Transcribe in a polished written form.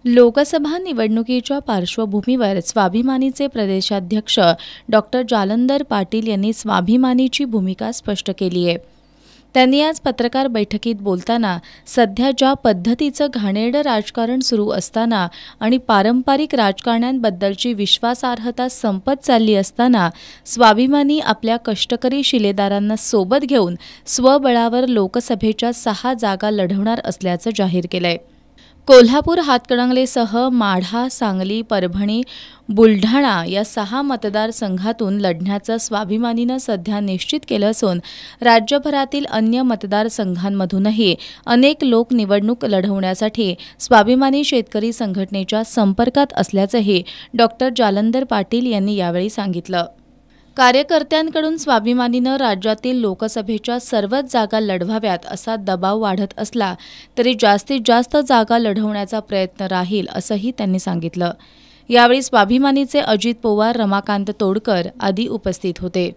लोकसभा निवडणुकीच्या पार्श्वभूमीवर स्वाभिमानीचे प्रदेशाध्यक्ष डॉक्टर जालंदर पाटील यांनी स्वाभिमानीची भूमिका स्पष्ट केली आहे। त्यांनी आज पत्रकार बैठकीत बोलताना सध्या ज्या पद्धतीचं घाणेरडं राजकारण सुरू असताना आणि पारंपरिक राजकारण्यांबद्दलची विश्वासार्हता संपत चालली असताना स्वाभिमानी आपल्या कष्टकरी शिलेदारांना सोबत घेऊन स्वबळावर लोकसभेच्या 6 जागा लढवणार असल्याचं जाहीर केलंय। कोल्हापूर हातकणंगलेसह माढा, सांगली, परभणी, बुलढाणा या 6 मतदारसंघातून लढण्याचं स्वाभिमानीनं सध्या निश्चित केलं असून राज्यभरातील अन्य मतदारसंघांमधूनही अनेक लोक निवडणूक लढवण्यासाठी स्वाभिमानी शेतकरी संघटनेच्या संपर्कात असल्याचंही डॉक्टर जालंदर पाटील यांनी यावेळी सांगितलं। कार्यकर्त्यांकडून स्वाभिमानीनं राज्यातील लोकसभेच्या सर्वच जागा लढवाव्यात असा दबाव वाढत असला तरी जास्तीत जास्त जागा लढवण्याचा प्रयत्न राहील असंही त्यांनी सांगितलं। यावेळी स्वाभिमानीचे अजित पवार, रमाकांत तोडकर आदी उपस्थित होते।